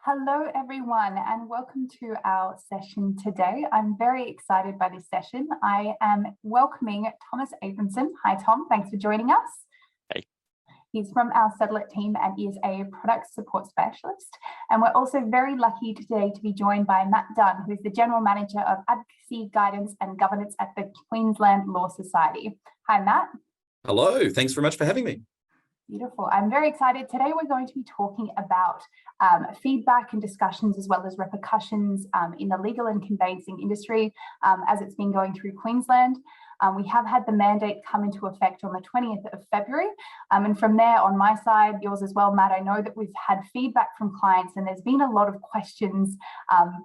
Hello everyone and welcome to our session today. I'm very excited by this session. I am welcoming Thomas Abramson. Hi Tom, thanks for joining us. Hey. He's from our SettleIT team and is a product support specialist. And we're also very lucky today to be joined by Matt Dunn, who's the General Manager of Advocacy, Guidance and Governance at the Queensland Law Society. Hi Matt. Hello, thanks very much for having me. Beautiful. I'm very excited. Today we're going to be talking about feedback and discussions as well as repercussions in the legal and conveyancing industry as it's been going through Queensland. We have had the mandate come into effect on the 20th of February. And from there, on my side, yours as well, Matt, I know that we've had feedback from clients and there's been a lot of questions,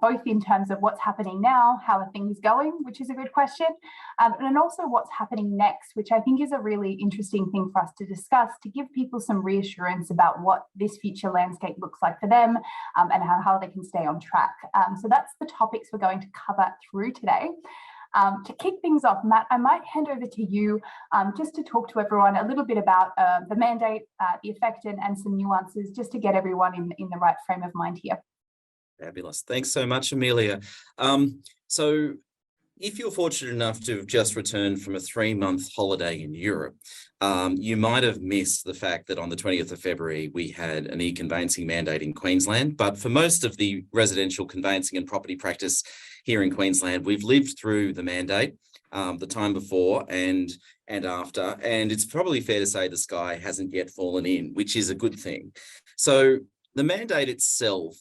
both in terms of what's happening now, how are things going, which is a good question, and also what's happening next, which I think is a really interesting thing for us to discuss to give people some reassurance about what this future landscape looks like for them and how they can stay on track. So that's the topics we're going to cover through today. To kick things off, Matt, I might hand over to you just to talk to everyone a little bit about the mandate, the effect and some nuances just to get everyone in the right frame of mind here. Fabulous. Thanks so much, Amelia. So if you're fortunate enough to have just returned from a 3-month holiday in Europe, you might have missed the fact that on the 20th of February, we had an e-conveyancing mandate in Queensland. But for most of the residential conveyancing and property practice here in Queensland, we've lived through the mandate the time before and after, and it's probably fair to say the sky hasn't yet fallen in, which is a good thing. So the mandate itself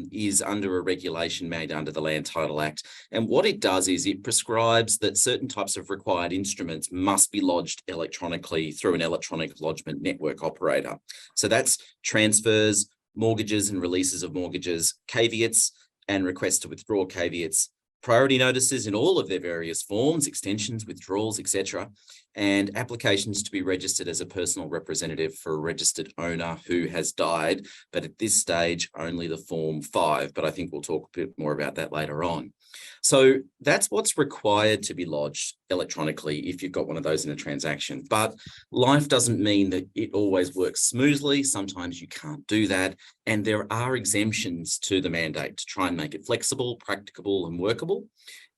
is under a regulation made under the Land Title Act. And what it does is it prescribes that certain types of required instruments must be lodged electronically through an electronic lodgement network operator. So that's transfers, mortgages and releases of mortgages, caveats and requests to withdraw caveats, priority notices in all of their various forms, extensions, withdrawals, etc., and applications to be registered as a personal representative for a registered owner who has died, but at this stage, only the Form 5, but I think we'll talk a bit more about that later on. So that's what's required to be lodged electronically if you've got one of those in a transaction. But life doesn't mean that it always works smoothly. Sometimes you can't do that. And there are exemptions to the mandate to try and make it flexible, practicable and workable.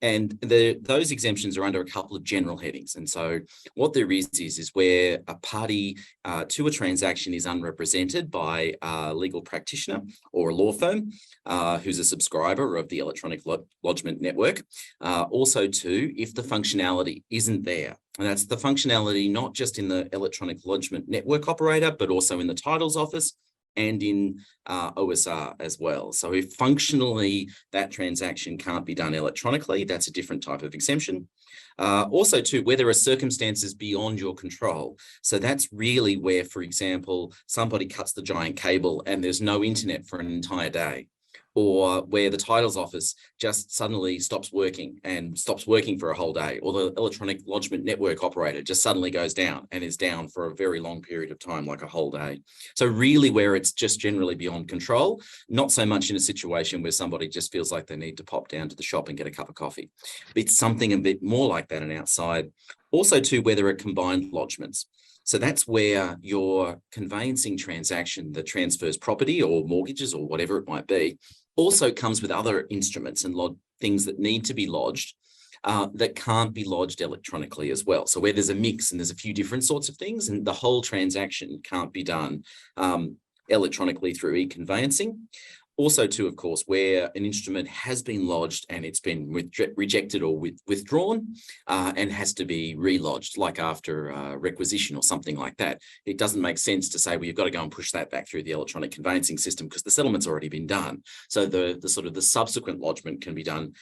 And those exemptions are under a couple of general headings. And so what there is where a party to a transaction is unrepresented by a legal practitioner or a law firm who's a subscriber of the electronic lodgement network. Also too, if the functionality isn't there. And that's the functionality not just in the electronic lodgement network operator, but also in the titles office and in OSR as well. So if functionally that transaction can't be done electronically, that's a different type of exemption. Also too, where there are circumstances beyond your control. So that's really where, for example, somebody cuts the giant cable and there's no internet for an entire day, or where the titles office just suddenly stops working for a whole day, or the electronic lodgement network operator just suddenly goes down and is down for a very long period of time, like a whole day. So really where it's just generally beyond control, not so much in a situation where somebody just feels like they need to pop down to the shop and get a cup of coffee. It's something a bit more like that and outside. Also too, where there are combined lodgements. So that's where your conveyancing transaction that transfers property or mortgages or whatever it might be also comes with other instruments and things that need to be lodged that can't be lodged electronically as well. So where there's a mix and there's a few different sorts of things and the whole transaction can't be done electronically through e-conveyancing. Also too, of course, where an instrument has been lodged and it's been rejected or withdrawn and has to be relodged, like after requisition or something like that. It doesn't make sense to say, well, you've got to go and push that back through the electronic conveyancing system because the settlement's already been done. So the subsequent lodgement can be done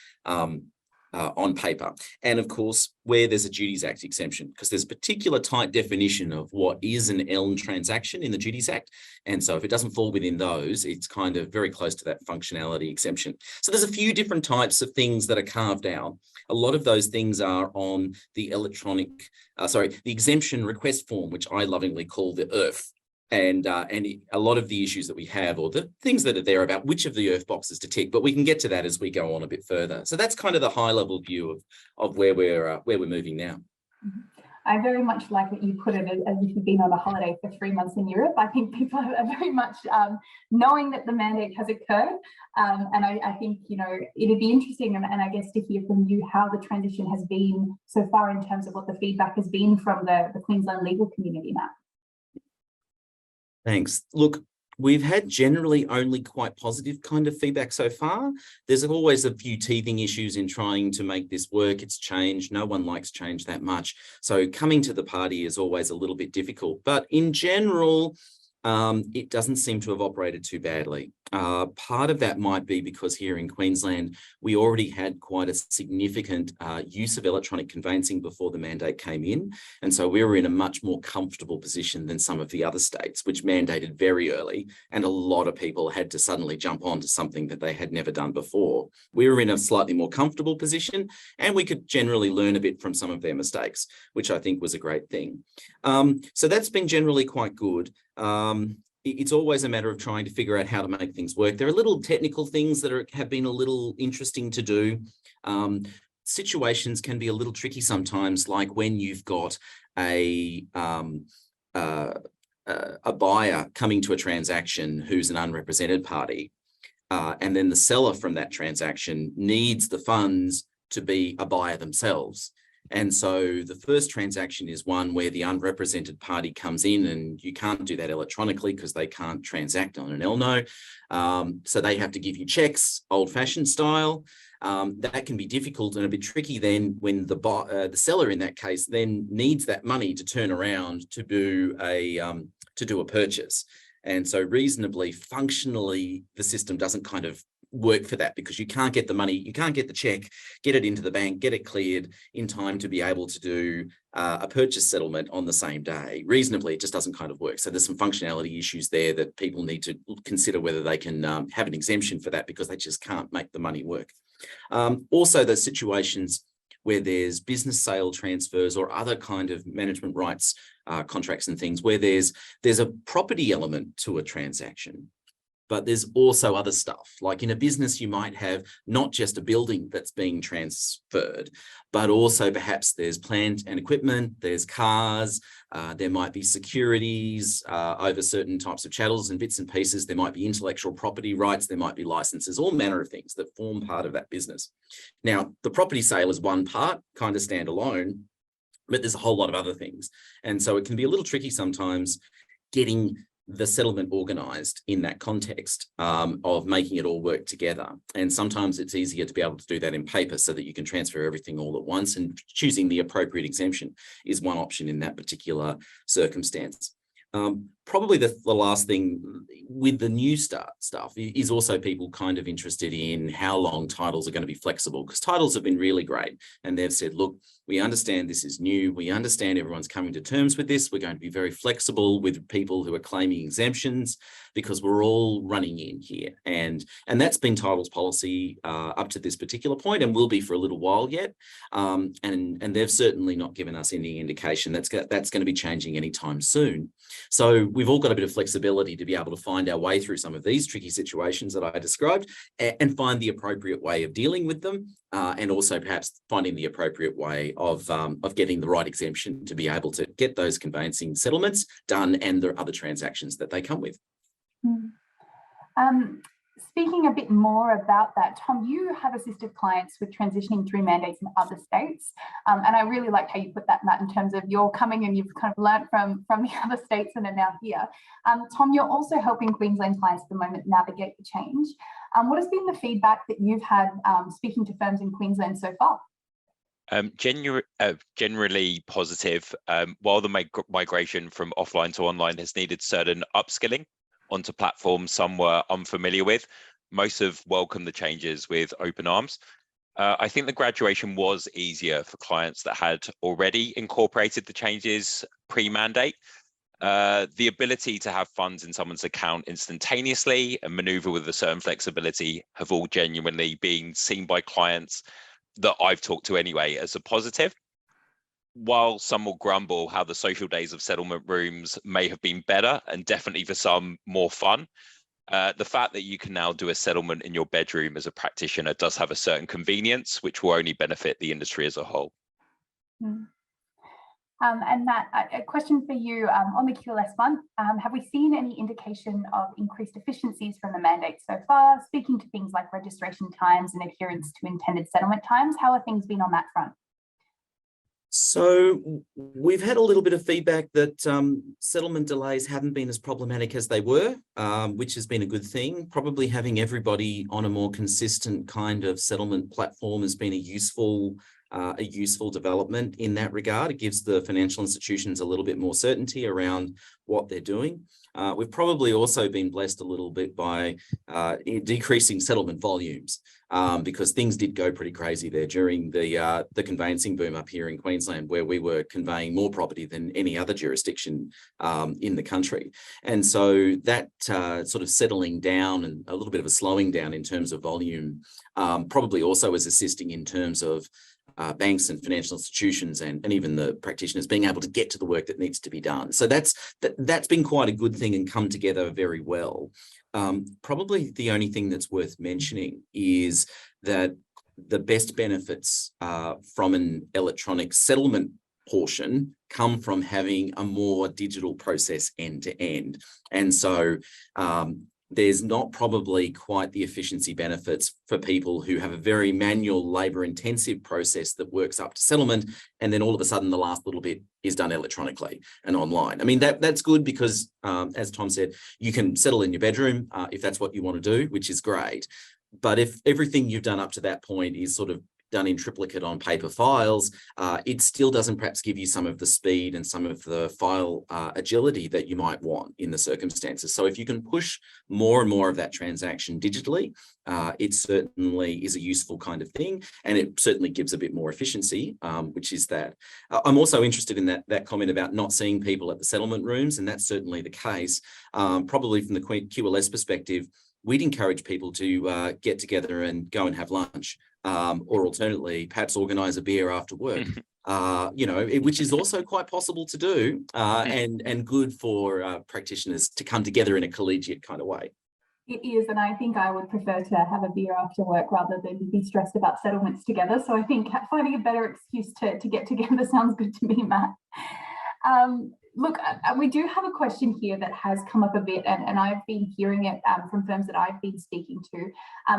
on paper. And of course, where there's a Duties Act exemption, because there's a particular tight definition of what is an ELN transaction in the Duties Act. And so if it doesn't fall within those, it's kind of very close to that functionality exemption. So there's a few different types of things that are carved out. A lot of those things are on the the exemption request form, which I lovingly call the ERF. And a lot of the issues that we have, or the things that are there about which of the ERF boxes to tick, but we can get to that as we go on a bit further. So that's kind of the high level view of where we're moving now. I very much like that you put it as if you've been on a holiday for 3 months in Europe. I think people are very much knowing that the mandate has occurred. And I think, you know, it'd be interesting and I guess to hear from you how the transition has been so far in terms of what the feedback has been from the Queensland legal community now. Thanks. Look, we've had generally only quite positive kind of feedback so far. There's always a few teething issues in trying to make this work. It's change. No one likes change that much. So coming to the party is always a little bit difficult. But in general, it doesn't seem to have operated too badly. Part of that might be because here in Queensland, we already had quite a significant use of electronic conveyancing before the mandate came in. And so we were in a much more comfortable position than some of the other states, which mandated very early. And a lot of people had to suddenly jump onto something that they had never done before. We were in a slightly more comfortable position and we could generally learn a bit from some of their mistakes, which I think was a great thing. So that's been generally quite good. It's always a matter of trying to figure out how to make things work. There are little technical things that have been a little interesting to do. Situations can be a little tricky sometimes, like when you've got a buyer coming to a transaction who's an unrepresented party, and then the seller from that transaction needs the funds to be a buyer themselves. And so the first transaction is one where the unrepresented party comes in, and you can't do that electronically because they can't transact on an ELNO. So they have to give you checks, old-fashioned style. That can be difficult and a bit tricky then when the seller in that case then needs that money to turn around to do a purchase. And so reasonably, functionally, the system doesn't kind of work for that because you can't get the money, you can't get the check, get it into the bank, get it cleared in time to be able to do a purchase settlement on the same day. Reasonably, it just doesn't kind of work. So there's some functionality issues there that people need to consider whether they can have an exemption for that because they just can't make the money work. Also, those situations where there's business sale transfers or other kind of management rights contracts and things where there's a property element to a transaction. But there's also other stuff. Like in a business, you might have not just a building that's being transferred, but also perhaps there's plant and equipment, there's cars, there might be securities over certain types of chattels and bits and pieces. There might be intellectual property rights, there might be licenses, all manner of things that form part of that business. Now, the property sale is one part, kind of standalone, but there's a whole lot of other things. And so it can be a little tricky sometimes getting the settlement organised in that context of making it all work together. And sometimes it's easier to be able to do that in paper so that you can transfer everything all at once, and choosing the appropriate exemption is one option in that particular circumstance. Probably the last thing with the new stuff is also people kind of interested in how long titles are going to be flexible, because titles have been really great and they've said, look, we understand this is new. We understand everyone's coming to terms with this. We're going to be very flexible with people who are claiming exemptions because we're all running in here. And that's been titles policy up to this particular point and will be for a little while yet. And they've certainly not given us any indication that's going to be changing anytime soon. So we've all got a bit of flexibility to be able to find our way through some of these tricky situations that I described and find the appropriate way of dealing with them, and also perhaps finding the appropriate way of getting the right exemption to be able to get those conveyancing settlements done and the other transactions that they come with. Speaking a bit more about that, Tom, you have assisted clients with transitioning through mandates in other states. And I really liked how you put that, Matt, in terms of you're coming and you've kind of learnt from the other states and are now here. Tom, you're also helping Queensland clients at the moment navigate the change. What has been the feedback that you've had speaking to firms in Queensland so far? Generally positive. While the migration from offline to online has needed certain upskilling onto platforms some were unfamiliar with, most have welcomed the changes with open arms. I think the graduation was easier for clients that had already incorporated the changes pre-mandate. The ability to have funds in someone's account instantaneously and maneuver with a certain flexibility have all genuinely been seen by clients that I've talked to anyway as a positive. While some will grumble how the social days of settlement rooms may have been better and definitely for some more fun, the fact that you can now do a settlement in your bedroom as a practitioner does have a certain convenience, which will only benefit the industry as a whole. And Matt, a question for you on the QLS one. Have we seen any indication of increased efficiencies from the mandate so far? Speaking to things like registration times and adherence to intended settlement times, how have things been on that front? So we've had a little bit of feedback that settlement delays haven't been as problematic as they were, which has been a good thing. Probably having everybody on a more consistent kind of settlement platform has been a useful development in that regard. It gives the financial institutions a little bit more certainty around what they're doing. We've probably also been blessed a little bit by decreasing settlement volumes because things did go pretty crazy there during the conveyancing boom up here in Queensland, where we were conveying more property than any other jurisdiction in the country. And so that sort of settling down and a little bit of a slowing down in terms of volume probably also is assisting in terms of banks and financial institutions and even the practitioners being able to get to the work that needs to be done. So that's been quite a good thing and come together very well. Probably the only thing that's worth mentioning is that the best benefits from an electronic settlement portion come from having a more digital process end to end. And so there's not probably quite the efficiency benefits for people who have a very manual, labour-intensive process that works up to settlement, and then all of a sudden the last little bit is done electronically and online. I mean, that's good because, as Tom said, you can settle in your bedroom if that's what you want to do, which is great. But if everything you've done up to that point is sort of done in triplicate on paper files, it still doesn't perhaps give you some of the speed and some of the file agility that you might want in the circumstances. So if you can push more and more of that transaction digitally, it certainly is a useful kind of thing, and it certainly gives a bit more efficiency, which is that. I'm also interested in that comment about not seeing people at the settlement rooms, and that's certainly the case. Probably from the QLS perspective, we'd encourage people to get together and go and have lunch. Or alternately, perhaps organise a beer after work, which is also quite possible to do and good for practitioners to come together in a collegiate kind of way. It is, and I think I would prefer to have a beer after work rather than be stressed about settlements together. So I think finding a better excuse to get together sounds good to me, Matt. Look, we do have a question here that has come up a bit, and I've been hearing it from firms that I've been speaking to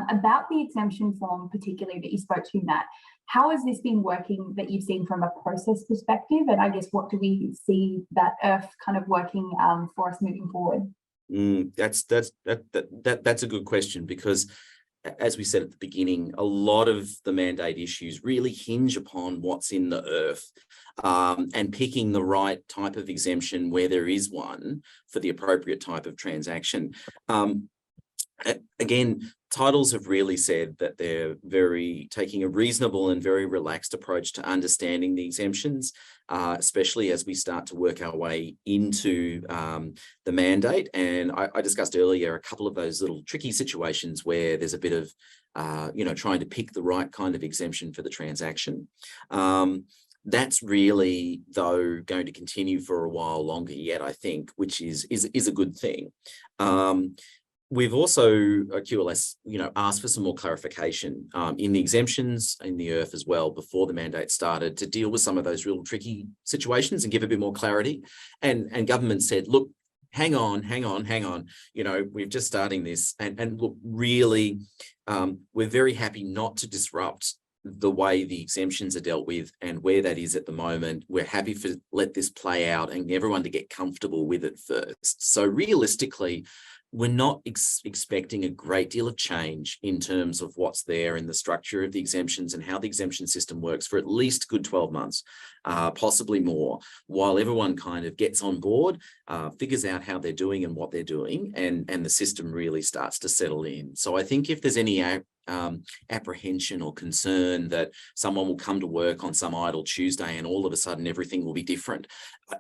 about the exemption form, particularly that you spoke to, Matt. How has this been working that you've seen from a process perspective? And I guess what do we see that IRF kind of working for us moving forward? That's a good question, because as we said at the beginning, a lot of the mandate issues really hinge upon what's in the IRF and picking the right type of exemption where there is one for the appropriate type of transaction. Again, titles have really said that they're taking a reasonable and very relaxed approach to understanding the exemptions, especially as we start to work our way into the mandate. And I discussed earlier a couple of those little tricky situations where there's a bit of, trying to pick the right kind of exemption for the transaction. That's really, though, going to continue for a while longer yet, I think, which is a good thing. We've also, QLS, asked for some more clarification in the exemptions in the IRF as well before the mandate started to deal with some of those real tricky situations and give a bit more clarity. And government said, look, hang on, we're just starting this. And look, really, we're very happy not to disrupt the way the exemptions are dealt with and where that is at the moment. We're happy to let this play out and everyone to get comfortable with it first. So realistically, we're not expecting a great deal of change in terms of what's there in the structure of the exemptions and how the exemption system works for at least a good 12 months, possibly more, while everyone kind of gets on board, figures out how they're doing and what they're doing, and the system really starts to settle in. So I think if there's any apprehension or concern that someone will come to work on some idle Tuesday and all of a sudden everything will be different,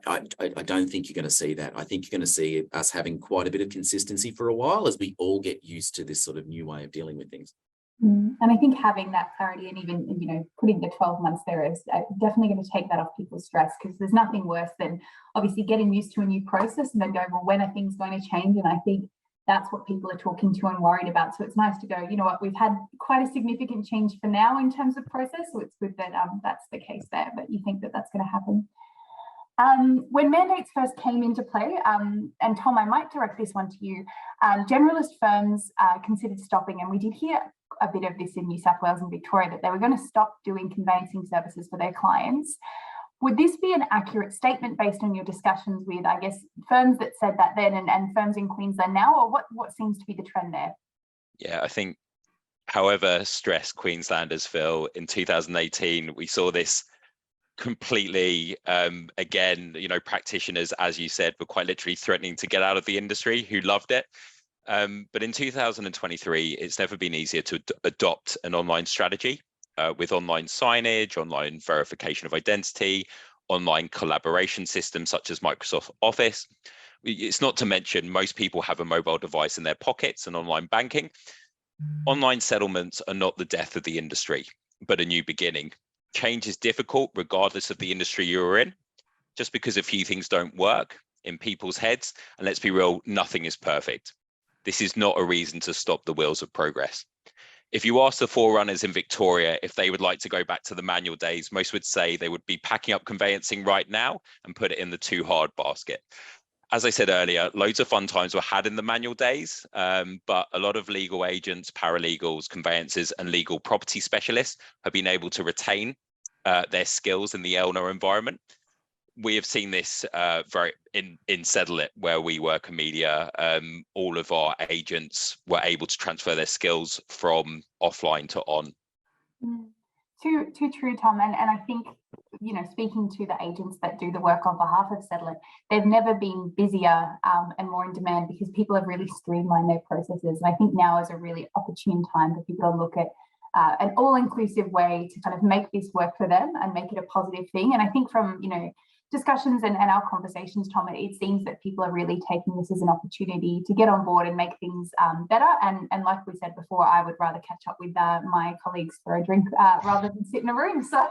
I don't think you're going to see that. I think you're going to see us having quite a bit of consistency for a while as we all get used to this sort of new way of dealing with things. And I think having that clarity and even, putting the 12 months there is definitely going to take that off people's stress, because there's nothing worse than obviously getting used to a new process and then going, well, when are things going to change? And I think that's what people are talking to and worried about. So it's nice to go, you know what, we've had quite a significant change for now in terms of process. So it's good that that's the case there, but you think that that's going to happen. When mandates first came into play, and Tom, I might direct this one to you, generalist firms considered stopping, and we did hear a bit of this in New South Wales and Victoria, that they were going to stop doing conveyancing services for their clients. Would this be an accurate statement based on your discussions with, I guess, firms that said that then and firms in Queensland now, or what seems to be the trend there? Yeah, I think however stressed Queenslanders feel, in 2018, we saw this completely, again, practitioners, as you said, were quite literally threatening to get out of the industry who loved it. But in 2023, it's never been easier to adopt an online strategy with online signage, online verification of identity, online collaboration systems such as Microsoft Office. It's not to mention most people have a mobile device in their pockets and online banking. Online settlements are not the death of the industry, but a new beginning. Change is difficult regardless of the industry you're in. Just because a few things don't work in people's heads, and let's be real, nothing is perfect. This is not a reason to stop the wheels of progress. If you ask the forerunners in Victoria if they would like to go back to the manual days, most would say they would be packing up conveyancing right now and put it in the too hard basket. As I said earlier, loads of fun times were had in the manual days, but a lot of legal agents, paralegals, conveyancers, and legal property specialists have been able to retain their skills in the ELNO environment. We have seen this very in SettleIT, where we work, Amelia. All of our agents were able to transfer their skills from offline to on. Too true, Tom. And I think, speaking to the agents that do the work on behalf of SettleIT, they've never been busier and more in demand because people have really streamlined their processes. And I think now is a really opportune time for people to look at an all-inclusive way to kind of make this work for them and make it a positive thing. And I think from, discussions and our conversations, Tom, it seems that people are really taking this as an opportunity to get on board and make things better. And like we said before, I would rather catch up with my colleagues for a drink rather than sit in a room. So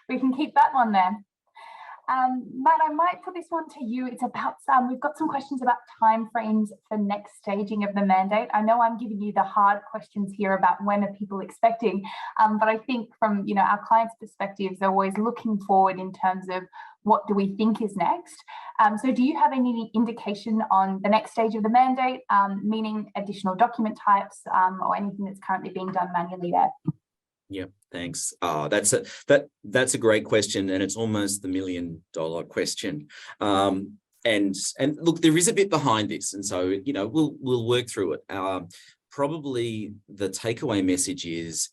we can keep that one there. Matt, I might put this one to you. It's about we've got some questions about timeframes for next staging of the mandate. I know I'm giving you the hard questions here about when are people expecting, but I think from our clients' perspectives, they're always looking forward in terms of what do we think is next. So do you have any indication on the next stage of the mandate, meaning additional document types or anything that's currently being done manually there? Yeah, thanks. That's a great question, and it's almost the $1 million question. And look, there is a bit behind this, and so we'll work through it. Probably the takeaway message is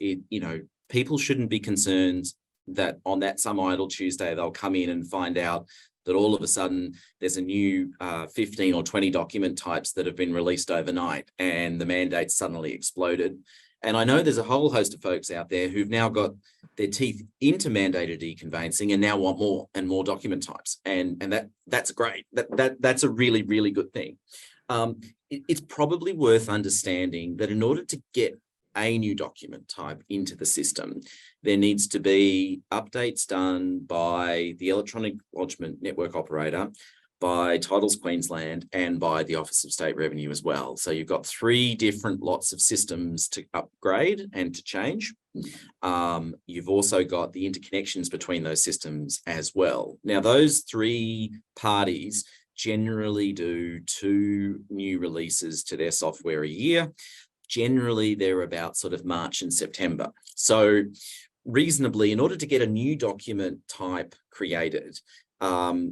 people shouldn't be concerned that on that some idle Tuesday they'll come in and find out that all of a sudden there's a new 15 or 20 document types that have been released overnight and the mandate suddenly exploded. And I know there's a whole host of folks out there who've now got their teeth into mandated e-conveyancing and now want more and more document types. And that's great. That's a really, really good thing. It's probably worth understanding that in order to get a new document type into the system, there needs to be updates done by the Electronic Lodgement Network Operator, by Titles Queensland, and by the Office of State Revenue as well. So you've got 3 different lots of systems to upgrade and to change. You've also got the interconnections between those systems as well. Now, those 3 parties generally do 2 new releases to their software a year. Generally, they're about sort of March and September. So reasonably, in order to get a new document type created,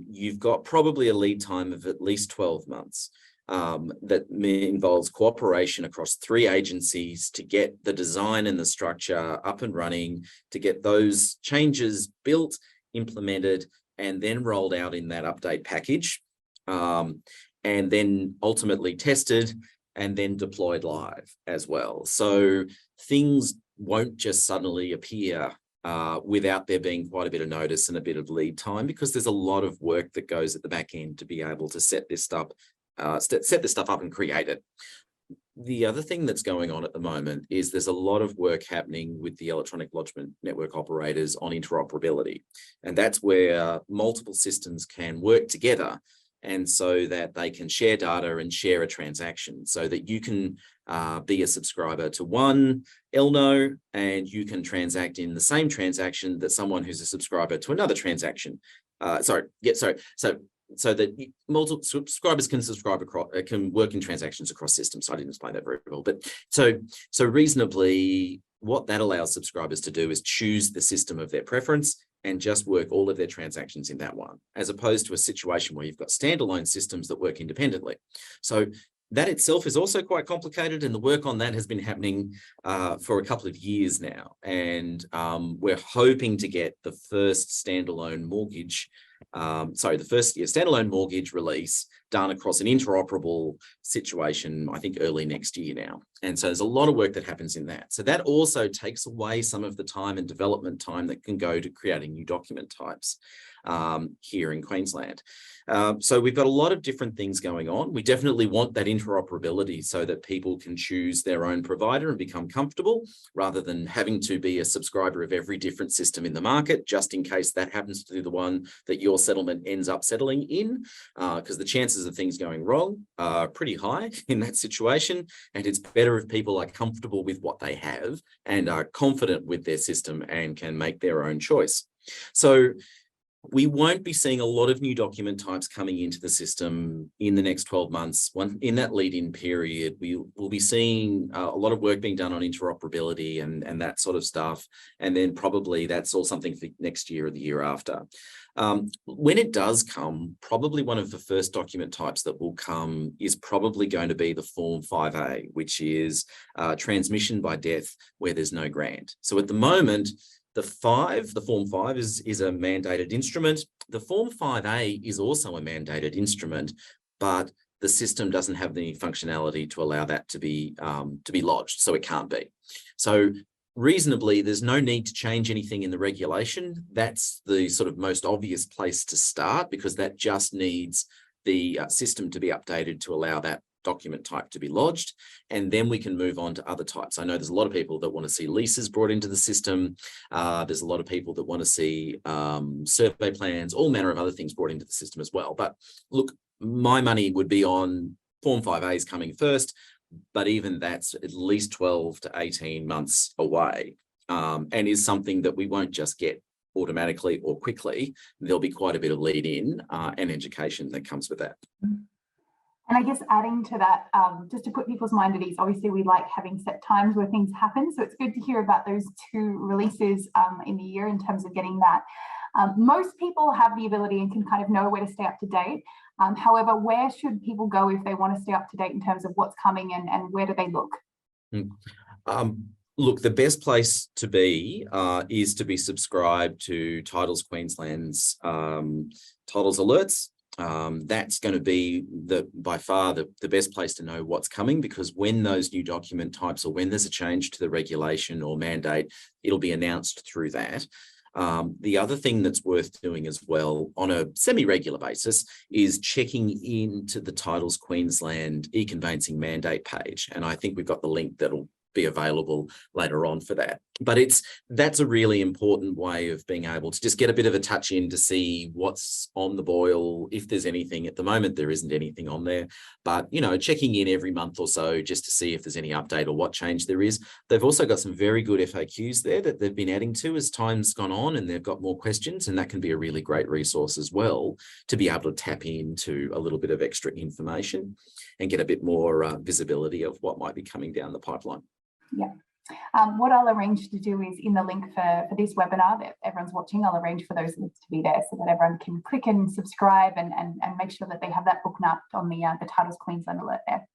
you've got probably a lead time of at least 12 months. That involves cooperation across 3 agencies to get the design and the structure up and running, to get those changes built, implemented, and then rolled out in that update package, and then ultimately tested and then deployed live as well. So things won't just suddenly appear without there being quite a bit of notice and a bit of lead time, because there's a lot of work that goes at the back end to be able to set this stuff up and create it. The other thing that's going on at the moment is there's a lot of work happening with the Electronic Lodgement Network Operators on interoperability. And that's where multiple systems can work together, and so that they can share data and share a transaction, so that you can be a subscriber to one ELNO and you can transact in the same transaction that someone who's a subscriber to another transaction So that multiple subscribers can subscribe across, can work in transactions across systems. So I didn't explain that very well, but so reasonably, what that allows subscribers to do is choose the system of their preference and just work all of their transactions in that one, as opposed to a situation where you've got standalone systems that work independently. So that itself is also quite complicated, and the work on that has been happening for a couple of years now. And we're hoping to get the first standalone mortgage, standalone mortgage release done across an interoperable situation, I think early next year now. And so there's a lot of work that happens in that. So that also takes away some of the time and development time that can go to creating new document types here in Queensland. So we've got a lot of different things going on. We definitely want that interoperability so that people can choose their own provider and become comfortable, rather than having to be a subscriber of every different system in the market, just in case that happens to be the one that your settlement ends up settling in, because the chances of things going wrong are pretty high in that situation. And it's better if people are comfortable with what they have and are confident with their system and can make their own choice. So we won't be seeing a lot of new document types coming into the system in the next 12 months. In that lead-in period, we will be seeing a lot of work being done on interoperability and that sort of stuff. And then probably that's all something for next year or the year after. When it does come, probably one of the first document types that will come is probably going to be the Form 5A, which is transmission by death where there's no grant. So at the moment, the Form 5 is a mandated instrument. The Form 5A is also a mandated instrument, but the system doesn't have the functionality to allow that to be lodged, so it can't be. So reasonably, there's no need to change anything in the regulation. That's the sort of most obvious place to start, because that just needs the system to be updated to allow that document type to be lodged, and then we can move on to other types. I know there's a lot of people that want to see leases brought into the system. There's a lot of people that want to see survey plans, all manner of other things brought into the system as well. But look, my money would be on Form 5A's coming first, but even that's at least 12 to 18 months away, and is something that we won't just get automatically or quickly. There'll be quite a bit of lead in and education that comes with that. And I guess adding to that, just to put people's mind at ease, obviously we like having set times where things happen. So it's good to hear about those 2 releases in the year in terms of getting that. Most people have the ability and can kind of know where to stay up to date. However, where should people go if they want to stay up to date in terms of what's coming, and where do they look? Look, the best place to be is to be subscribed to Titles Queensland's Titles Alerts. That's going to be by far the best place to know what's coming, because when those new document types, or when there's a change to the regulation or mandate, it'll be announced through that. The other thing that's worth doing as well on a semi-regular basis is checking into the Titles Queensland eConveyancing mandate page. And I think we've got the link that'll be available later on for that. But that's a really important way of being able to just get a bit of a touch in to see what's on the boil, if there's anything. At the moment, there isn't anything on there, but checking in every month or so just to see if there's any update or what change there is. They've also got some very good FAQs there that they've been adding to as time's gone on, and they've got more questions, and that can be a really great resource as well to be able to tap into a little bit of extra information and get a bit more visibility of what might be coming down the pipeline. Yeah. What I'll arrange to do is in the link for this webinar that everyone's watching, I'll arrange for those links to be there so that everyone can click and subscribe and make sure that they have that bookmarked on the Titles Queensland alert there.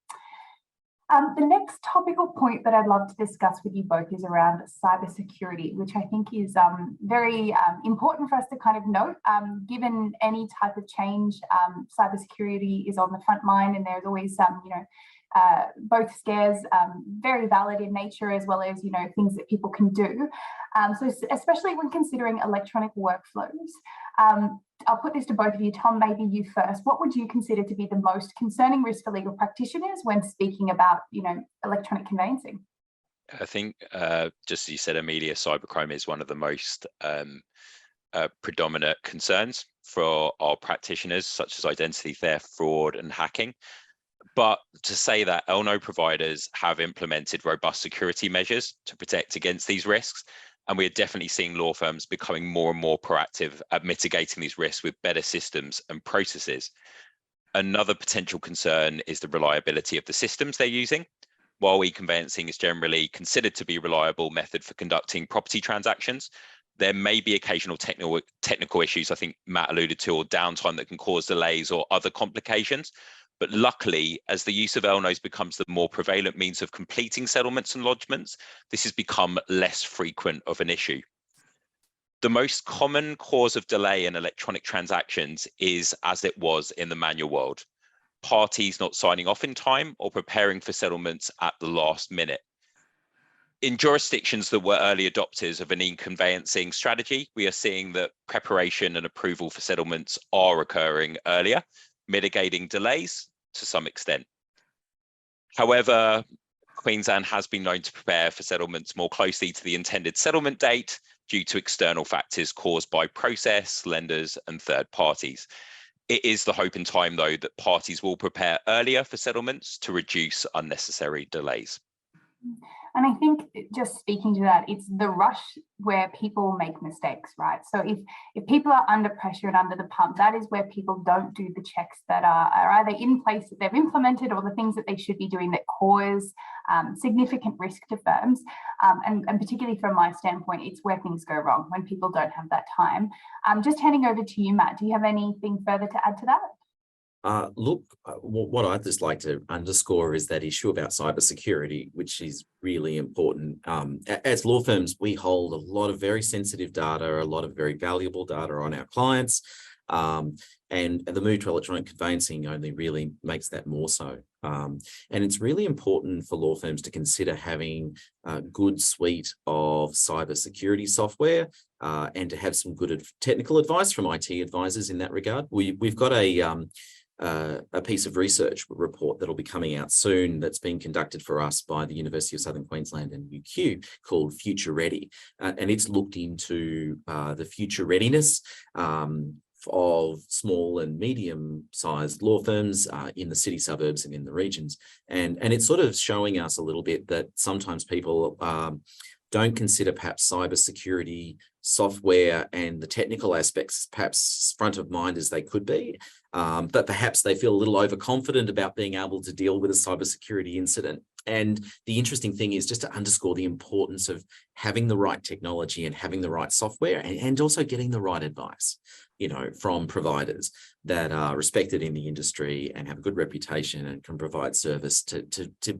The next topical point that I'd love to discuss with you both is around cybersecurity, which I think is very important for us to kind of note. Given any type of change, cybersecurity is on the front line, and there's always both scares, very valid in nature, as well as things that people can do. So especially when considering electronic workflows, I'll put this to both of you. Tom, maybe you first. What would you consider to be the most concerning risk for legal practitioners when speaking about electronic conveyancing? I think just as you said, Amelia, cybercrime is one of the most predominant concerns for our practitioners, such as identity theft, fraud, and hacking. But to say that LNO providers have implemented robust security measures to protect against these risks, And we are definitely seeing law firms becoming more and more proactive at mitigating these risks with better systems and processes. Another potential concern is the reliability of the systems they're using. While eConveyancing is generally considered to be a reliable method for conducting property transactions, there may be occasional technical issues, I think Matt alluded to, or downtime that can cause delays or other complications. But luckily, as the use of LNOs becomes the more prevalent means of completing settlements and lodgements, this has become less frequent of an issue. The most common cause of delay in electronic transactions is as it was in the manual world: parties not signing off in time or preparing for settlements at the last minute. In jurisdictions that were early adopters of an e-conveyancing strategy, we are seeing that preparation and approval for settlements are occurring earlier, mitigating delays to some extent. However, Queensland has been known to prepare for settlements more closely to the intended settlement date due to external factors caused by process, lenders, and third parties. It is the hope in time, though, that parties will prepare earlier for settlements to reduce unnecessary delays. And I think, just speaking to that, it's the rush where people make mistakes, right? So if people are under pressure and under the pump, that is where people don't do the checks that are either in place that they've implemented, or the things that they should be doing that cause significant risk to firms. And particularly from my standpoint, it's where things go wrong, when people don't have that time. Just handing over to you, Matt, do you have anything further to add to that? Look, what I'd just like to underscore is that issue about cybersecurity, which is really important. As law firms, we hold a lot of very sensitive data, a lot of very valuable data on our clients, and the move to electronic conveyancing only really makes that more so. And it's really important for law firms to consider having a good suite of cybersecurity software and to have some good technical advice from IT advisors in that regard. We've got a piece of research report that'll be coming out soon that's been conducted for us by the University of Southern Queensland and UQ called Future Ready. And it's looked into the future readiness of small and medium-sized law firms in the city suburbs and in the regions. And it's sort of showing us a little bit that sometimes people don't consider perhaps cybersecurity software and the technical aspects perhaps front of mind as they could be, but perhaps they feel a little overconfident about being able to deal with a cybersecurity incident. And the interesting thing is just to underscore the importance of having the right technology and having the right software, and also getting the right advice, from providers that are respected in the industry and have a good reputation and can provide service to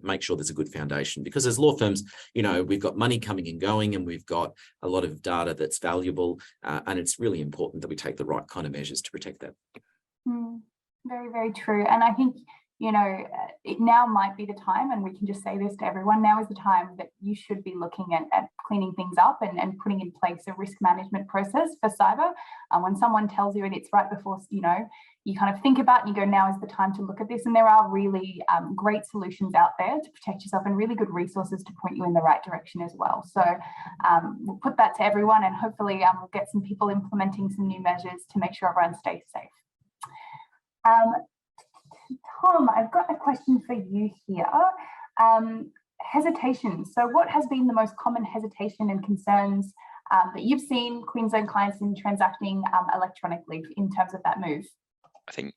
make sure there's a good foundation. Because as law firms, we've got money coming and going, and we've got a lot of data that's valuable, and it's really important that we take the right kind of measures to protect that. Very, very true. And I think, it now might be the time, and we can just say this to everyone, now is the time that you should be looking at cleaning things up and putting in place a risk management process for cyber. When someone tells you, and it's right before, you kind of think about and you go, now is the time to look at this. And there are really great solutions out there to protect yourself, and really good resources to point you in the right direction as well. So we'll put that to everyone, and hopefully we'll get some people implementing some new measures to make sure everyone stays safe. Tom, I've got a question for you here. Hesitation. So what has been the most common hesitation and concerns that you've seen Queensland clients in transacting electronically in terms of that move? I think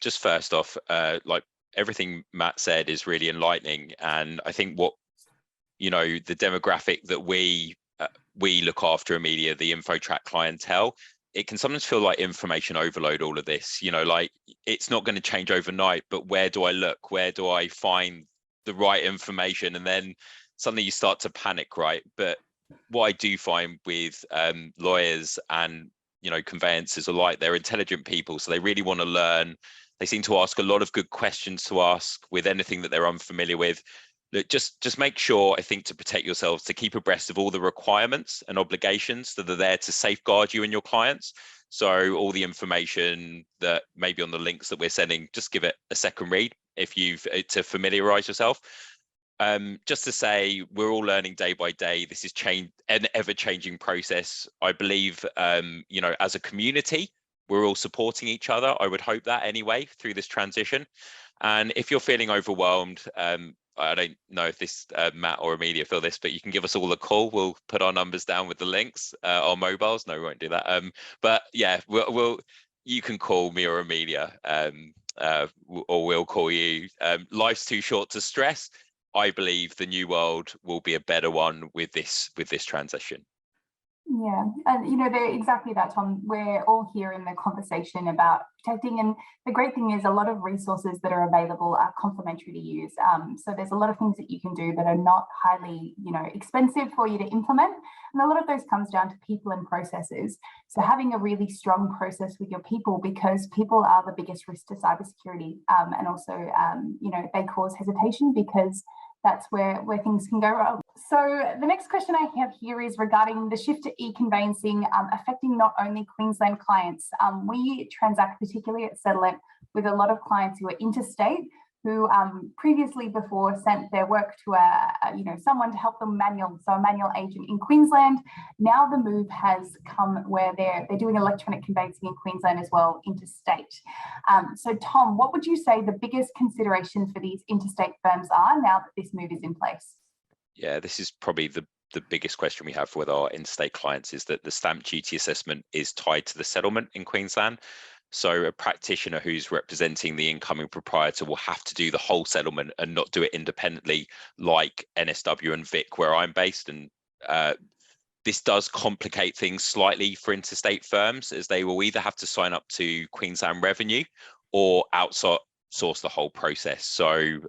just first off, like everything Matt said is really enlightening. And I think what, the demographic that we look after, Amelia, the InfoTrack clientele, it can sometimes feel like information overload, all of this, like it's not going to change overnight, but where do I look? Where do I find the right information? And then suddenly you start to panic, right? But what I do find with lawyers and, conveyancers alike, they're intelligent people. So they really want to learn. They seem to ask a lot of good questions to ask with anything that they're unfamiliar with. Look, just make sure, I think, to protect yourselves, to keep abreast of all the requirements and obligations that are there to safeguard you and your clients. So all the information that maybe on the links that we're sending, just give it a second read to familiarize yourself. Just to say, we're all learning day by day. This is an ever-changing process. I believe, as a community, we're all supporting each other. I would hope that anyway through this transition. And if you're feeling overwhelmed, I don't know if this Matt or Amelia feel this, but you can give us all a call. We'll put our numbers down with the links on mobiles. No, we won't do that. But yeah, you can call me or Amelia, or we'll call you. Life's too short to stress. I believe the new world will be a better one with this transition. Yeah, and they're exactly that, Tom. We're all here in the conversation about protecting, and the great thing is a lot of resources that are available are complementary to use. So there's a lot of things that you can do that are not highly, expensive for you to implement, and a lot of those comes down to people and processes. So having a really strong process with your people, because people are the biggest risk to cybersecurity, and also, they cause hesitation because that's where things can go wrong. So the next question I have here is regarding the shift to e-conveyancing affecting not only Queensland clients. We transact, particularly at SettleIT, with a lot of clients who are interstate, who previously before sent their work to someone to help them manual, so a manual agent in Queensland. Now the move has come where they're doing electronic conveyancing in Queensland as well, interstate. So Tom, what would you say the biggest consideration for these interstate firms are now that this move is in place? Yeah, this is probably the biggest question we have with our interstate clients, is that the stamp duty assessment is tied to the settlement in Queensland. So a practitioner who's representing the incoming proprietor will have to do the whole settlement and not do it independently like NSW and Vic, where I'm based. And this does complicate things slightly for interstate firms, as they will either have to sign up to Queensland Revenue or outsource the whole process. So,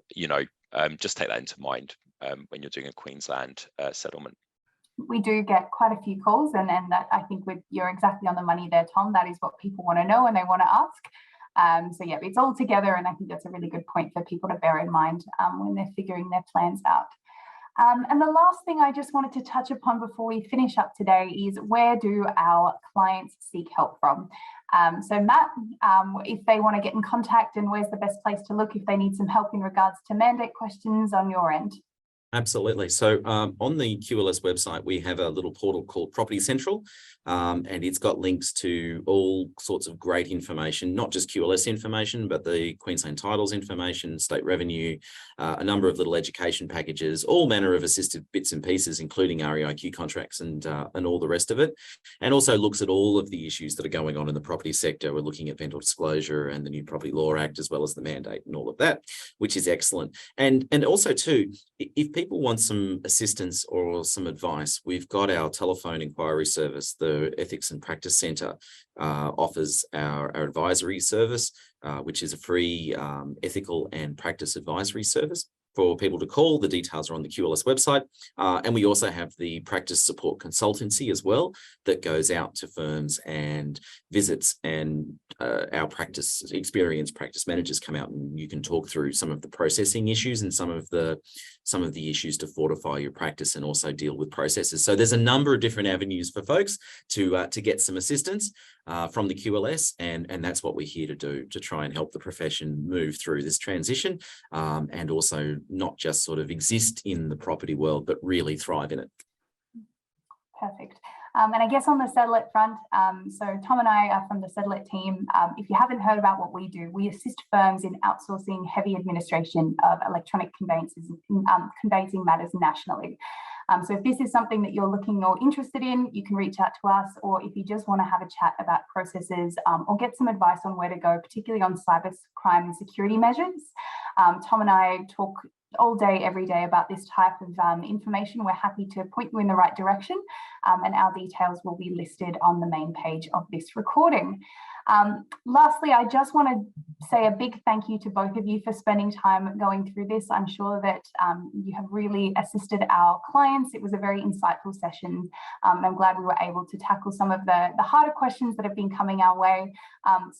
just take that into mind when you're doing a Queensland settlement. We do get quite a few calls, and that, I think you're exactly on the money there, Tom. That is what people want to know and they want to ask. So yeah, it's all together, and I think that's a really good point for people to bear in mind when they're figuring their plans out. And the last thing I just wanted to touch upon before we finish up today is, where do our clients seek help from? So Matt, if they want to get in contact, and where's the best place to look if they need some help in regards to mandate questions on your end? Absolutely. So on the QLS website, we have a little portal called Property Central, and it's got links to all sorts of great information, not just QLS information, but the Queensland Titles information, State Revenue, a number of little education packages, all manner of assisted bits and pieces, including REIQ contracts and all the rest of it, and also looks at all of the issues that are going on in the property sector. We're looking at vendor disclosure and the new Property Law Act, as well as the mandate and all of that, which is excellent. And also too, if people want some assistance or some advice, we've got our telephone inquiry service. The Ethics and Practice Centre offers our advisory service, which is a free ethical and practice advisory service for people to call. The details are on the QLS website. And we also have the practice support consultancy as well, that goes out to firms and visits, and our experienced practice managers come out, and you can talk through some of the processing issues and some of the issues to fortify your practice and also deal with processes. So there's a number of different avenues for folks to get some assistance from the QLS, and that's what we're here to do, to try and help the profession move through this transition, and also not just sort of exist in the property world, but really thrive in it. Perfect. And I guess on the SettleIT front, so Tom and I are from the SettleIT team. If you haven't heard about what we do, we assist firms in outsourcing heavy administration of electronic conveyancing matters nationally. So if this is something that you're looking or interested in, you can reach out to us, or if you just want to have a chat about processes or get some advice on where to go, particularly on cyber crime and security measures. Tom and I talk all day, every day about this type of information. We're happy to point you in the right direction, and our details will be listed on the main page of this recording. Lastly, I just want to say a big thank you to both of you for spending time going through this. I'm sure that you have really assisted our clients. It was a very insightful session. I'm glad we were able to tackle some of the harder questions that have been coming our way.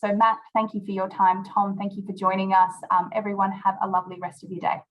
So Matt, thank you for your time. Tom, thank you for joining us. Everyone have a lovely rest of your day.